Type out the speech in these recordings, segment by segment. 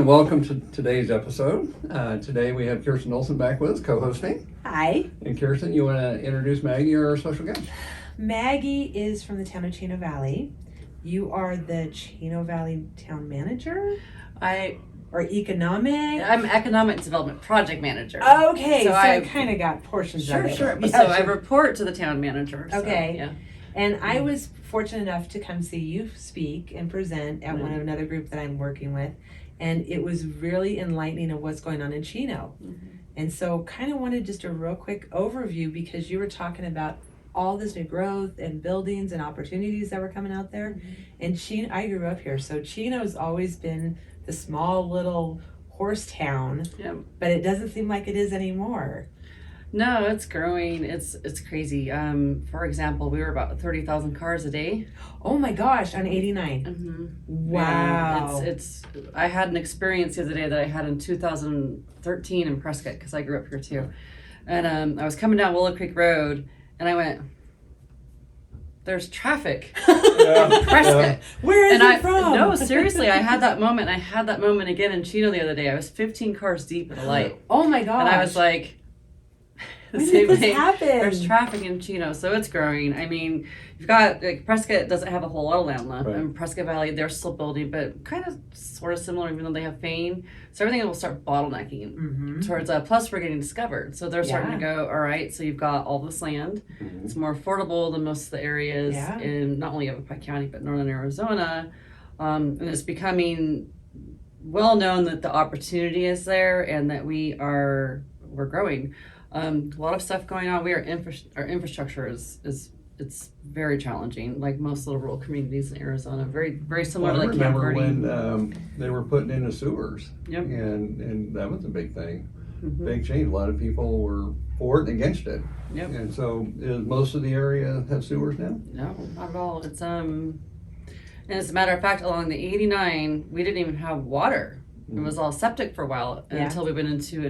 and welcome to today's episode. Today we have Kristen Olson back with us, co-hosting. Hi. And Kristen, you want to introduce Maggie, our special guest? Maggie is from the town of Chino Valley. You are the Chino Valley town manager? Or economic? I'm economic development project manager. Okay, so I kind of got portions of it. Sure. Yeah, so I report to the town manager. Okay. Yeah. And I was fortunate enough to come see you speak and present at one of another group that I'm working with. And it was really enlightening of what's going on in Chino. Mm-hmm. And so kind of wanted just a real quick overview because you were talking about all this new growth and buildings and opportunities that were coming out there. Mm-hmm. And Chino, I grew up here, so Chino's always been the small little horse town, but it doesn't seem like it is anymore. No, it's growing. It's crazy. For example, we were about 30,000 cars a day. Oh my gosh, on 89. Mm-hmm. Wow. It's. I had an experience the other day that I had in 2013 in Prescott because I grew up here too, and I was coming down Willow Creek Road and I went, there's traffic in Prescott. Where is it from? No, seriously, I had that moment. I had that moment again in Chino the other day. I was 15 cars deep at a light. Oh my gosh. And I was like, when did this happen? There's traffic in Chino, so it's growing. I mean, you've got, like, Prescott doesn't have a whole lot of land left. Right. And Prescott Valley, they're still building, but kind of sort of similar, even though they have Fane. So everything will start bottlenecking towards, plus we're getting discovered. So they're starting to go, all right, so you've got all this land. Mm-hmm. It's more affordable than most of the areas in not only Yavapai County, but northern Arizona. And it's becoming well known that the opportunity is there and that we're growing. A lot of stuff going on. Our infrastructure is it's very challenging, like most little rural communities in Arizona. Very, very similar to like Camp Verde. I remember when they were putting in the sewers, yep. and that was a big thing, big change. A lot of people were for it and against it. Yep. And so, is most of the area have sewers now? No, not at all. It's and as a matter of fact, along the 89, we didn't even have water. It was all septic for a while until we went into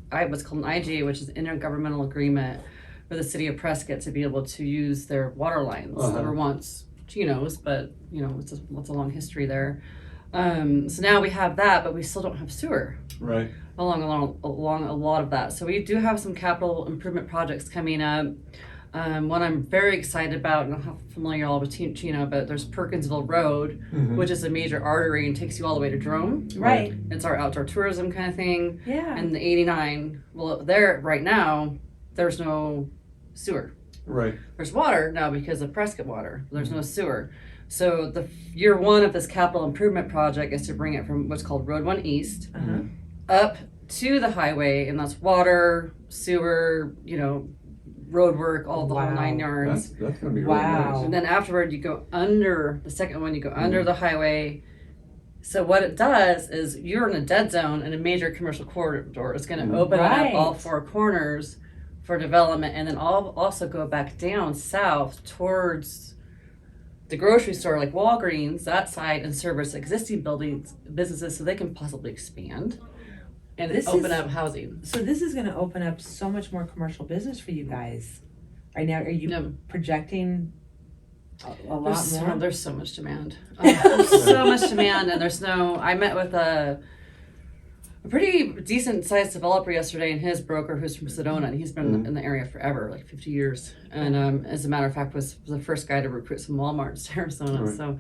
what's called an IGA, which is an intergovernmental agreement for the city of Prescott to be able to use their water lines that were once Chino's, but it's a long history there. So now we have that, but we still don't have sewer. Right. Along a lot of that. So we do have some capital improvement projects coming up. One I'm very excited about, and I'm not familiar all with Chino, but there's Perkinsville Road, which is a major artery and takes you all the way to Drome. Right. It's our outdoor tourism kind of thing. Yeah. And the 89, well, there right now, there's no sewer. Right. There's water now because of Prescott water. There's no sewer. So the year one of this capital improvement project is to bring it from what's called Road 1 East up to the highway, and that's water, sewer, road work, all the whole 9 yards. That's going to be really nice. And then afterward, you go under the second one, you go under the highway. So what it does is you're in a dead zone in a major commercial corridor. It's going to open up all four corners for development, and then also go back down south towards the grocery store, like Walgreens, that side, and service existing businesses so they can possibly expand. And open up housing. So this is going to open up so much more commercial business for you guys. Right now, are you projecting a lot more? There's so much demand. There's so much demand, and I met with a pretty decent sized developer yesterday, and his broker, who's from Sedona, and he's been in the area forever, like 50 years. And as a matter of fact, was the first guy to recruit some Walmarts to Arizona. Right. So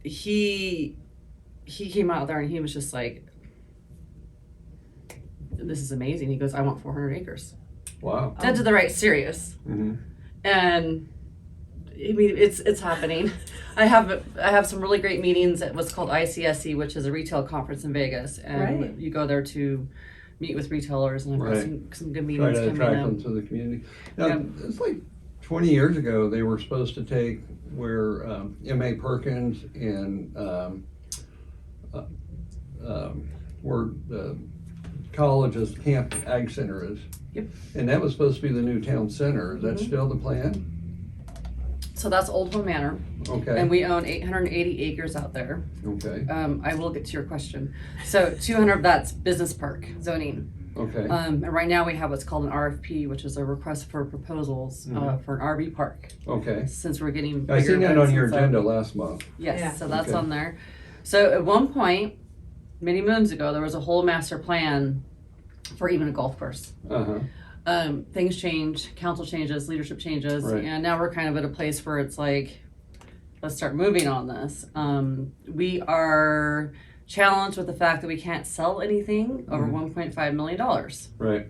he came out there, and he was just like, this is amazing. He goes, I want 400 acres. Wow. Dead to the right, serious. And I mean, it's happening. I have some really great meetings at what's called ICSC, which is a retail conference in Vegas, and you go there to meet with retailers, and I've got some good meetings coming up. Try to attract them to the community. Now, it's like 20 years ago, they were supposed to take where M.A. Perkins and where the college's Camp Ag Center is. Yep. And that was supposed to be the new town center. Is that still the plan? So that's Old Home Manor. Okay. And we own 880 acres out there. Okay. I will get to your question. So 200 of that's business park zoning. Okay. And right now we have what's called an RFP, which is a request for proposals for an RV park. Okay. Since we're getting I seen that on your agenda last month. Yes, so that's on there. So at one point, many moons ago, there was a whole master plan for even a golf course. Things change, council changes, leadership changes, Right. and now we're kind of at a place where it's like, let's start moving on this. We are challenged with the fact that we can't sell anything over $1.5 million. Right.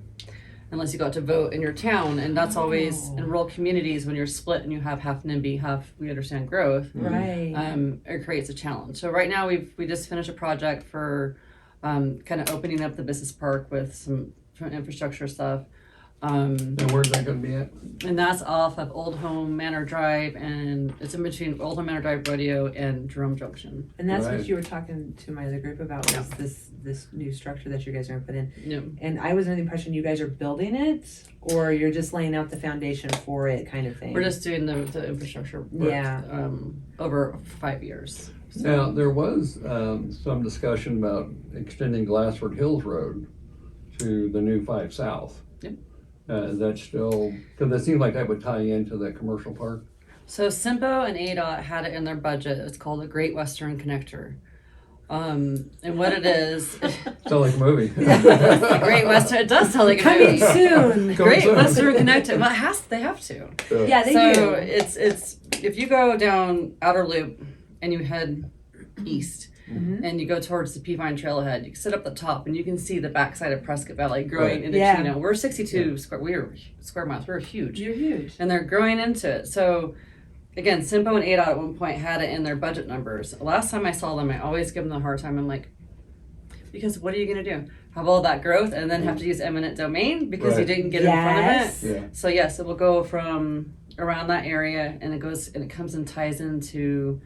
Unless you go out to vote in your town, and that's always in rural communities when you're split and you have half NIMBY, half we understand growth. Right. It creates a challenge. So right now we just finished a project for kind of opening up the business park with some infrastructure stuff. And where's that going to be at? And that's off of Old Home Manor Drive, and it's in between Old Home Manor Drive Rodeo and Jerome Junction. And that's Right. what you were talking to my other group about, was this new structure that you guys are going to put in. Yep. And I was under the impression you guys are building it, or you're just laying out the foundation for it, kind of thing. We're just doing the infrastructure work over 5 years. So, Now, there was some discussion about extending Glassford Hills Road to the new 5 South. Yep. Is that still, because it seems like that would tie into the commercial park? So SIMPO and ADOT had it in their budget. It's called the Great Western Connector. And what it is, Sounds like a movie. the Great Western, it does sound like a Coming movie. soon. Great soon. Western Connector. Well, they have to. Yeah, they So do. it's if you go down Outer Loop and you head east and you go towards the Peavine Trailhead, you can sit up the top and you can see the backside of Prescott Valley growing Right. into Yeah. Chino. We're 62 square miles. We're huge. You're huge. And they're growing into it. So again, SIMPO and ADOT at one point had it in their budget numbers. Last time I saw them, I always give them the hard time. I'm like, because what are you going to do? Have all that growth and then have to use eminent domain because you Right. didn't get in front of Yes. it? Yeah. So yes, it will go from around that area and it comes and ties into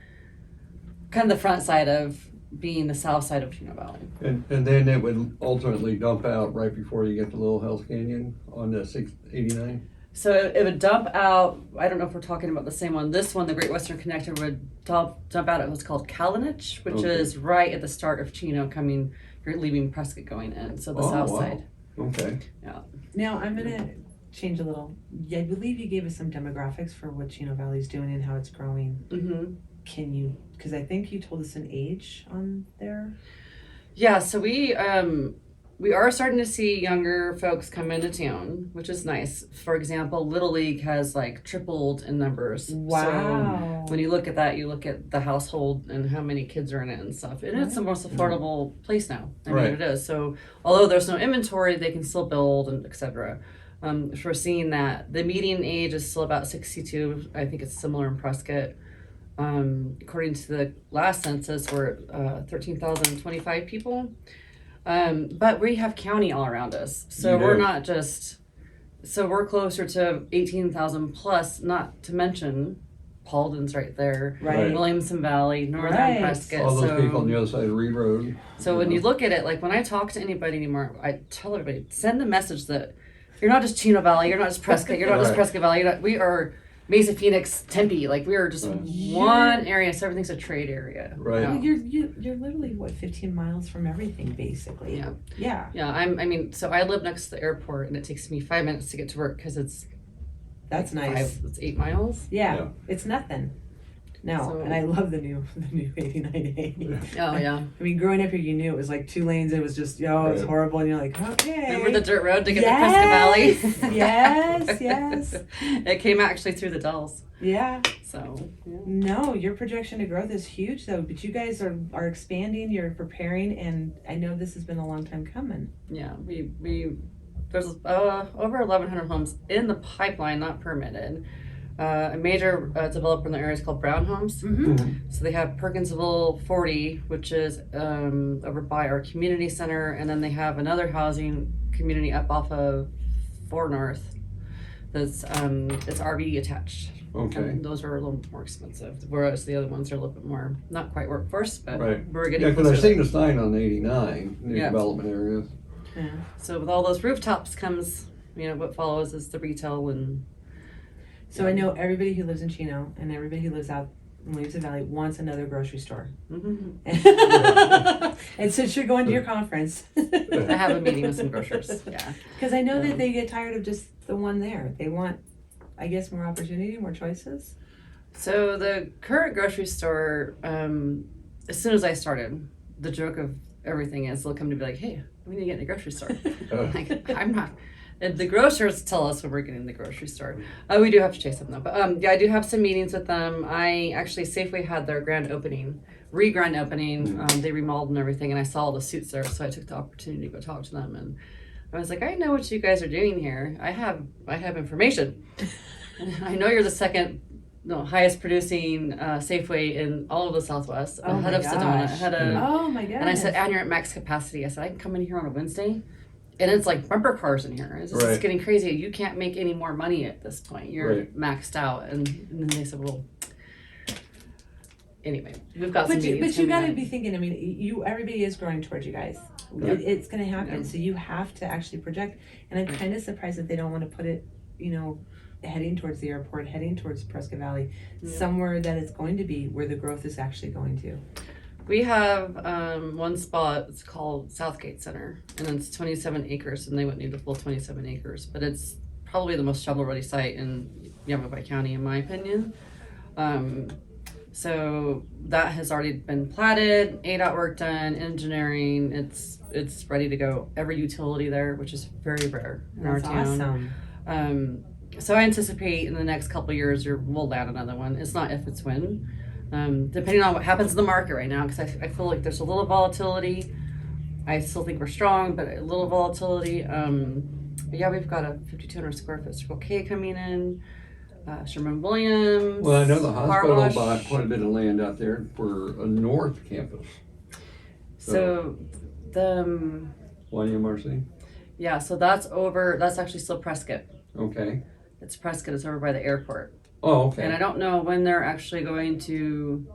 kind of the front side of being the south side of Chino Valley. And then it would ultimately dump out right before you get to Little Hell's Canyon on the 689? So it would dump out, I don't know if we're talking about the same one. This one, the Great Western Connector, would dump out at what's called Kalinich, which Okay. is right at the start of Chino you're leaving Prescott going in, so the south wow. side. Okay. Now, I'm going to change a little. I believe you gave us some demographics for what Chino Valley's doing and how it's growing. Mm-hmm. Can you, because I think you told us an age on there. Yeah, so we are starting to see younger folks come into town, which is nice. For example, Little League has like tripled in numbers. Wow. So when you look at that, you look at the household and how many kids are in it and stuff. And it's the most affordable place now. I mean, Right. it is. So although there's no inventory, they can still build and et cetera. We're seeing that the median age is still about 62. I think it's similar in Prescott. According to the last census, we're 13,025 people. But we have county all around us. So You we're do. not just, so we're closer to 18,000 plus, not to mention Pauldon's right there. Right. Williamson Valley, Northern Right. Prescott. All those so, people on the other side of Reed Road. so when you look at it, like when I talk to anybody anymore, I tell everybody, send a message that you're not just Chino Valley, you're not just Prescott, you're not just Right. Prescott Valley, we are Mesa, Phoenix, Tempe, like we are just Right. one area, so everything's a trade area. Right. Well, you're literally, what, 15 miles from everything, basically. Yeah. Yeah. Yeah, so I live next to the airport and it takes me 5 minutes to get to work because it's That's nice. it's 8 miles. Yeah. Yeah. It's nothing. No, So- and I love the new 89A. Oh yeah. I mean, growing up here, you knew it was like 2 lanes. It was just, it was Right. horrible. And you're like, okay. Remember the dirt road to get to Prescott Valley? Yes, yes. It came actually through the Dells. Yeah. So yeah. No, your projection to growth is huge, though. But you guys are expanding. You're preparing, and I know this has been a long time coming. Yeah, we there's over 1,100 homes in the pipeline, not permitted. A major developer in the area is called Brown Homes. Mm-hmm. So they have Perkinsville 40, which is over by our community center, and then they have another housing community up off of 4 North. That's it's RV attached. Okay. And those are a little more expensive, whereas the other ones are a little bit more, not quite workforce, but Right. we're getting Yeah, because I've closer. seen the sign on 89, new Yeah. development areas. Yeah. So with all those rooftops comes, what follows is the retail and. So I know everybody who lives in Chino and everybody who lives out in Williamson Valley wants another grocery store. Mhm. And since you're going to your conference, I have a meeting with some grocers. Yeah. because I know that they get tired of just the one there. They want, I guess, more opportunity, more choices. So the current grocery store, as soon as I started, the joke of everything is. They'll come to be like, hey, we need to get in the grocery store. Oh. Like, I'm not. And the grocers tell us when we're getting in the grocery store. We do have to chase them though. But yeah, I do have some meetings with them. Safeway had their grand opening. They remodeled and everything, and I saw all the suits there, so I took the opportunity to go talk to them, and I was like, I know what you guys are doing here. I have information. I know you're the second highest producing Safeway in all of the Southwest, ahead of Sedona. Oh my goodness. And I said, and you're at max capacity. I said, I can come in here on a Wednesday, and it's like bumper cars in here. It's getting crazy. You can't make any more money at this point. You're maxed out. And then they said, well, anyway, we've got some meetings. But you got to be thinking, I mean, everybody is growing towards you guys. Yeah. It's going to happen. Yeah. So you have to actually project. And I'm kind of surprised that they don't want to put it, heading towards the airport, heading towards Prescott Valley, somewhere that it's going to be where the growth is actually going to. We have one spot, it's called Southgate Center, and it's 27 acres, and they wouldn't need the full 27 acres, but it's probably the most shovel-ready site in Yavapai County, in my opinion. So that has already been platted, ADOT work done, engineering, it's ready to go. Every utility there, which is very rare in our town. Awesome. So I anticipate in the next couple of years we'll land another one. It's not if, it's when. Depending on what happens in the market right now, because I feel like there's a little volatility. I still think we're strong, but a little volatility. But yeah, we've got a 5,200 square foot Circle K coming in. Sherman-Williams. Well, I know the hospital bought quite a bit of land out there for a north campus. So the YMRC? Yeah, so that's actually still Prescott. Okay. It's Prescott, it's over by the airport. Oh, okay. And I don't know when they're actually going to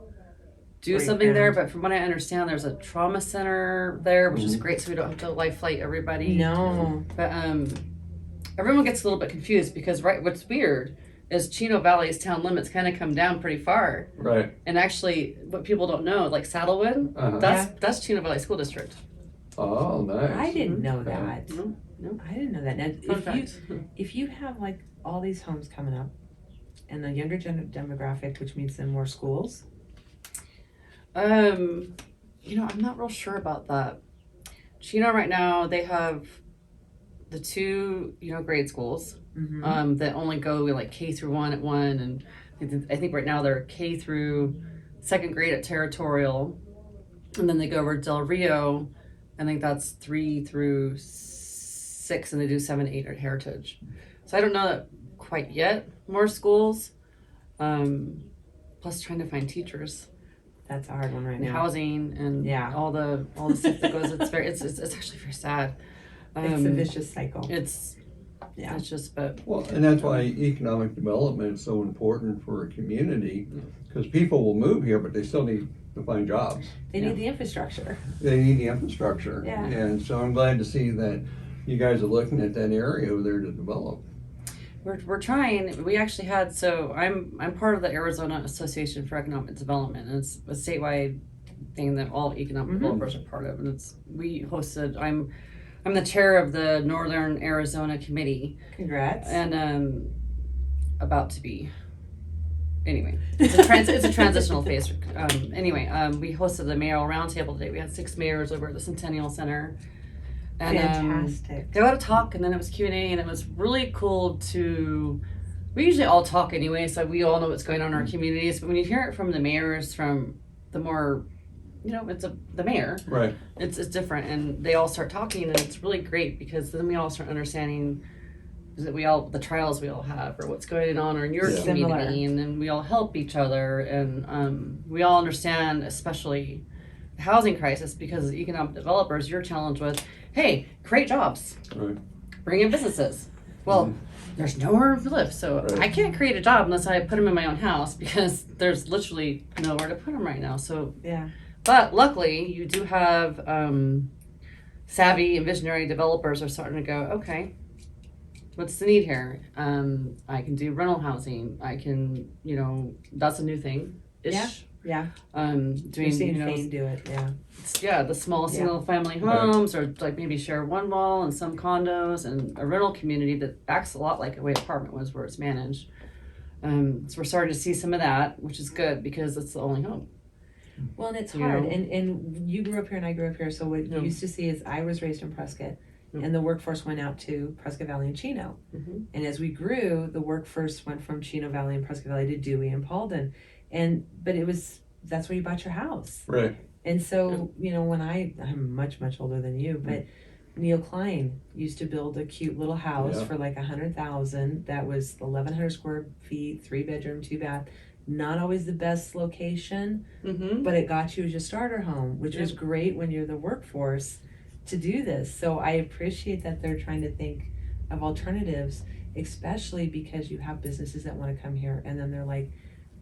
do something there, but from what I understand, there's a trauma center there, which is great, so we don't have to life flight everybody. No. But everyone gets a little bit confused because what's weird is Chino Valley's town limits kind of come down pretty far. Right. And actually, what people don't know, like Saddlewood, that's Chino Valley School District. Oh, nice. I didn't know that. No. I didn't know that. Now, if you have like all these homes coming up and the younger demographic, which means then more schools. I'm not real sure about that. Chino right now, they have the two, grade schools that only go like K through 1 at one, and I think right now they're K through 2nd grade at Territorial, and then they go over to Del Rio. I think that's 3 through 6, and they do 7, 8 at Heritage. So I don't know that quite yet. More schools, plus trying to find teachers. That's a hard one right now. Housing and all the stuff that goes. It's actually very sad. It's a vicious cycle. It's just well, and that's why economic development is so important for a community, because people will move here, but they still need to find jobs. They need the infrastructure. They need the infrastructure. Yeah. And so I'm glad to see that you guys are looking at that area over there to develop. We're trying. We actually had, so I'm part of the Arizona Association for Economic Development, and it's a statewide thing that all economic developers are part of. And we hosted. I'm the chair of the Northern Arizona Committee. Congrats. And about to be. Anyway, it's a transitional phase. We hosted the mayoral roundtable today. We had 6 mayors over at the Centennial Center. And, fantastic. They had a talk, and then it was Q&A, and it was really cool we usually all talk anyway, so we all know what's going on in our communities, but when you hear it from the mayors, from the more, it's the mayor. Right. It's different, and they all start talking, and it's really great, because then we all start understanding that the trials we all have, or what's going on in your community, and then we all help each other, and we all understand, especially the housing crisis, because as economic developers, you're challenged with, hey, create jobs, bring in businesses. Well, there's nowhere to live, so I can't create a job unless I put them in my own house, because there's literally nowhere to put them right now. So but luckily, you do have savvy and visionary developers are starting to go, okay, what's the need here? I can do rental housing. I can, that's a new thing. Yeah. Doing, Fane do it. Yeah. The small single family homes, or like maybe share one wall and some condos, and a rental community that acts a lot like the way apartment was, where it's managed. So we're starting to see some of that, which is good, because it's the only home. Well, and it's You hard, know? and you grew up here and I grew up here, so what Yeah. you used to see is I was raised in Prescott, Yeah. and the workforce went out to Prescott Valley and Chino. Mhm. And as we grew, the workforce went from Chino Valley and Prescott Valley to Dewey and Paulden. But that's where you bought your house. Right. And so, when I'm much, much older than you, but Neil Klein used to build a cute little house Yeah. for like $100,000. That was 1,100 square feet, 3-bedroom, 2-bath. Not always the best location, Mm-hmm. but it got you as your starter home, which was great when you're the workforce to do this. So I appreciate that they're trying to think of alternatives, especially because you have businesses that want to come here and then they're like,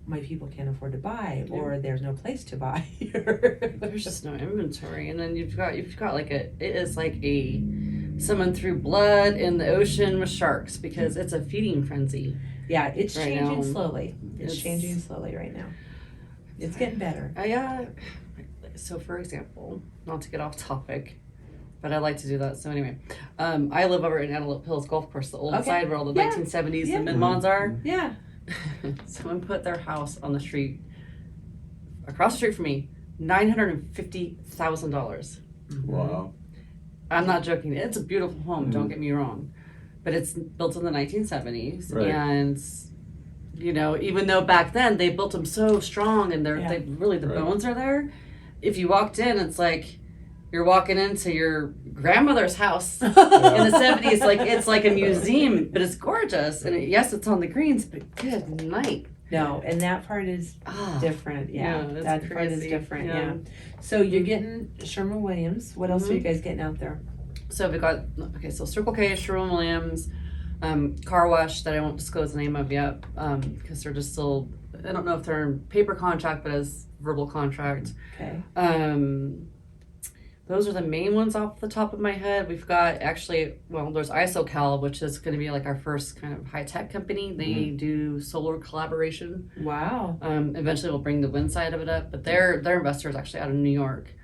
my people can't afford to buy, or there's no place to buy here. There's just no inventory, and then you've got like it is like someone threw blood in the ocean with sharks because it's a feeding frenzy. Yeah, it's Right changing now. slowly. It's changing slowly right now. It's getting better. Yeah. So for example, not to get off topic, but I like to do that. So anyway, I live over in Antelope Hills Golf Course, the old side where all the 1970s Yeah. the mid-mons are. Yeah. Someone put their house on the street, across the street from me, $950,000. Wow. I'm not joking. It's a beautiful home. Don't get me wrong, but it's built in the 1970s, Right. and even though back then they built them so strong and the Right. bones are there. If you walked in, it's like you're walking into your grandmother's house in the 70s. Like it's like a museum, but it's gorgeous. And yes, it's on the greens, but good night. No, and that part is different. Yeah, Yeah, it's that part is crazy. different. Yeah. Yeah. So you're getting Sherwin-Williams. What else are you guys getting out there? So we got so Circle K, Sherwin-Williams, car wash that I won't disclose the name of yet because they're just still. I don't know if they're in paper contract, but as verbal contract. Okay. Those are the main ones off the top of my head. We've got there's ISOCal, which is going to be like our first kind of high tech company. They do solar collaboration. Wow. Eventually we'll bring the wind side of it up, but their investor is actually out of New York.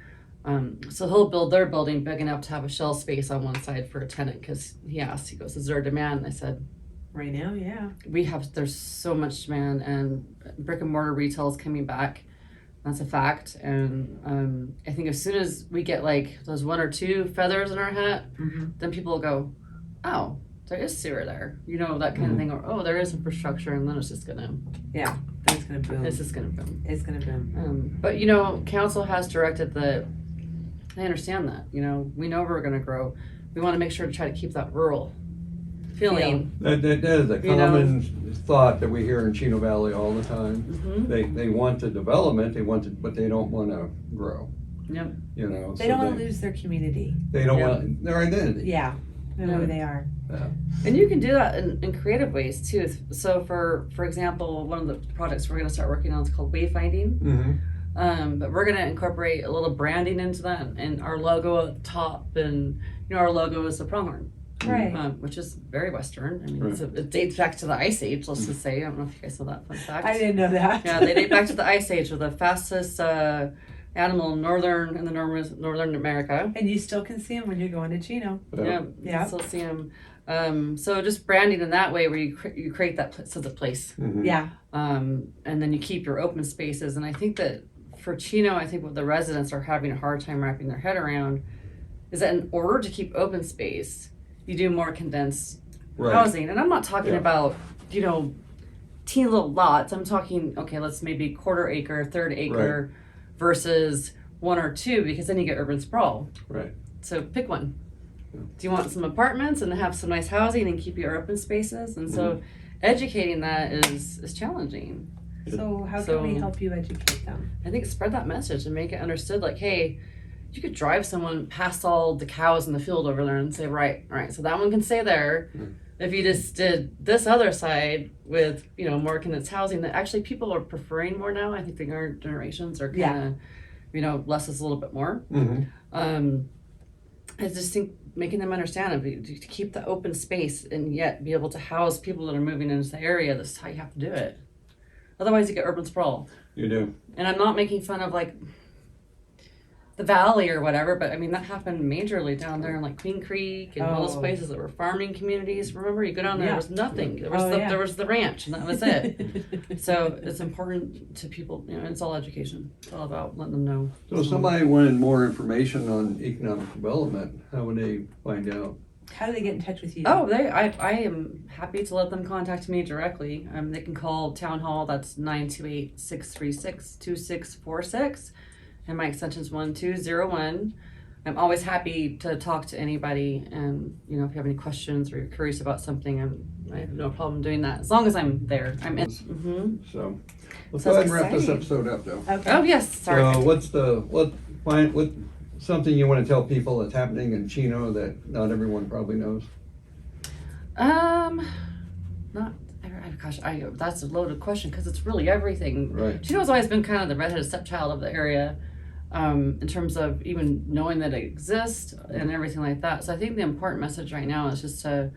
So he'll build their building big enough to have a shell space on one side for a tenant because he goes, is there a demand? And I said, Right now, yeah. there's so much demand and brick and mortar retail is coming back. That's a fact. And I think as soon as we get like those 1 or 2 feathers in our hat, then people will go, oh, there is sewer there. That kind of thing. Or, oh, there is infrastructure. And then it's just going to. Yeah, it's going to boom. It's just going to boom. It's going to boom. But, council has directed that they understand that. We know we're going to grow. We want to make sure to try to keep that rural feeling. That is a common thought that we hear in Chino Valley all the time. They want the development, but they don't want to grow. Yep. They don't want to lose their community. They don't want their identity. Yeah. They know who they are. Yeah. And you can do that in creative ways too. So for example, one of the projects we're going to start working on is called wayfinding. But we're going to incorporate a little branding into that and our logo at the top. And our logo is the pronghorn. Right. Which is very Western. I mean, it dates back to the Ice Age, let's just say. I don't know if you guys know that fun fact. I didn't know that. Yeah, they date back to the Ice Age. We're the fastest animal in northern America. And you still can see them when you're going to Chino. Yeah, Yeah. still see them. So just branding in that way where you create that sense of place. Yeah. And then you keep your open spaces. And I think that for Chino, I think what the residents are having a hard time wrapping their head around is that in order to keep open space, you do more condensed housing. And I'm not talking about, teeny little lots. I'm talking, okay, let's maybe quarter acre, third acre versus 1 or 2 because then you get urban sprawl. Right. So pick one. Do you want some apartments and have some nice housing and keep your open spaces? And so educating that is challenging. So how can we help you educate them? I think spread that message and make it understood like, hey, you could drive someone past all the cows in the field over there and say, right, all right, so that one can stay there. If you just did this other side with, more condensed housing that actually people are preferring more now. I think the younger generations are kind of, less is a little bit more. I just think making them understand to keep the open space and yet be able to house people that are moving into the area, this is how you have to do it. Otherwise you get urban sprawl. You do. And I'm not making fun of the valley or whatever, but I mean that happened majorly down there in like Queen Creek and all those places that were farming communities. Remember, you go down there, there was nothing. There was there was the ranch, and that was it. So it's important to people. You know, it's all education. It's all about letting them know. So if somebody wanted more information on economic development, how would they find out? How do they get in touch with you? Oh, I am happy to let them contact me directly. They can call Town Hall. That's 928-636-2646. And my extension is 1201. I'm always happy to talk to anybody. And, you know, if you have any questions or you're curious about something, I have no problem doing that. As long as I'm there. I'm in. Mm-hmm. So let's So go ahead and wrap this exciting. episode up, though. Okay. Oh, yes. Sorry. So what's something you want to tell people that's happening in Chino that not everyone probably knows? That's a loaded question because it's really everything. Right. Chino's always been kind of the redheaded stepchild of the area, in terms of even knowing that it exists and everything like that. So I think the important message right now is just to,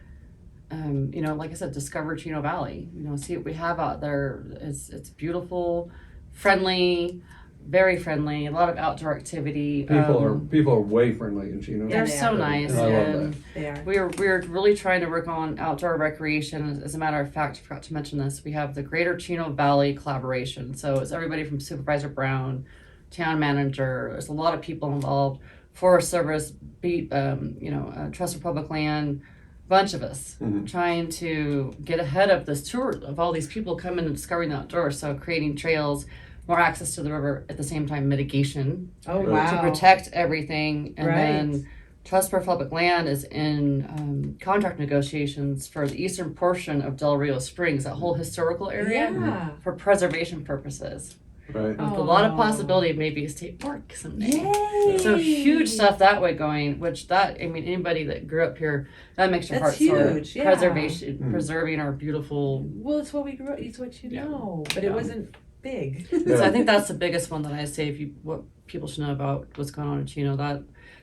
you know, like I said, discover Chino Valley. You know, see what we have out there. It's beautiful, friendly. Very friendly, a lot of outdoor activity. People are way friendly in Chino. They're Yeah, so they are. nice. And I love And that. They are. we're really trying to work on outdoor recreation. As a matter of fact, I forgot to mention this. We have the Greater Chino Valley collaboration. So it's everybody from Supervisor Brown, town manager. There's a lot of people involved. Forest Service, Trust for Public Land. Bunch of us trying to get ahead of this tour of all these people coming and discovering the outdoors. So creating trails, more access to the river, at the same time mitigation Oh, Right. wow. to protect everything. And Right. then Trust for Public Land is in contract negotiations for the eastern portion of Del Rio Springs, that whole historical area, Yeah. for preservation purposes. Right. With a lot of Oh. possibility of maybe a state park someday. Yay. So huge stuff that way going, anybody that grew up here, that makes your That's heart soar. huge, yeah. Preserving our beautiful. Well, it's what we grew up. It's what you Yeah. know, but it wasn't big. So I think that's the biggest one that I say, what people should know about what's going on in Chino,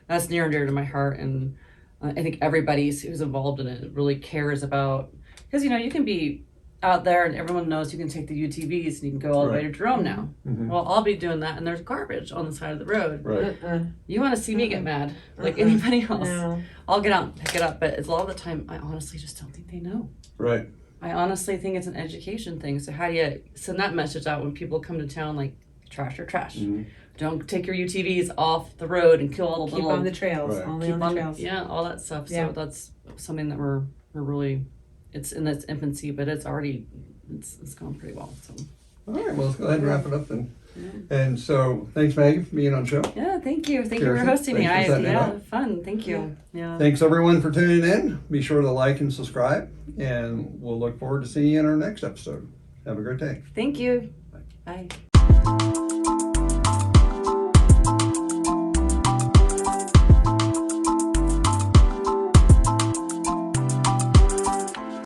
that's near and dear to my heart. And I think everybody who's involved in it really cares about, because, you know, you can be out there and everyone knows you can take the UTVs and you can go all the way to Jerome now. Mhm. Well, I'll be doing that and there's garbage on the side of the road. Right. You want to see me get mad like anybody else. No. I'll get out and pick it up, but a lot of the time I honestly just don't think they know. Right. I honestly think it's an education thing. So how do you send that message out when people come to town, like, trash or trash? Mhm. Don't take your UTVs off the road and kill all the Keep little... on the trails. Right. Only keep on the trails. Yeah, all that stuff. Yeah. So that's something that we're really... It's in its infancy, but it's already... It's gone pretty well. So All right. Well, let's go ahead and wrap it up then. And so, thanks, Maggie, for being on the show. yeah, thank you. Thank you Kirsten, for hosting me. thanks for setting it up. Fun. Thank you. Yeah. Thanks, everyone, for tuning in. Be sure to like and subscribe, and we'll look forward to seeing you in our next episode. Have a great day. Thank you. Bye.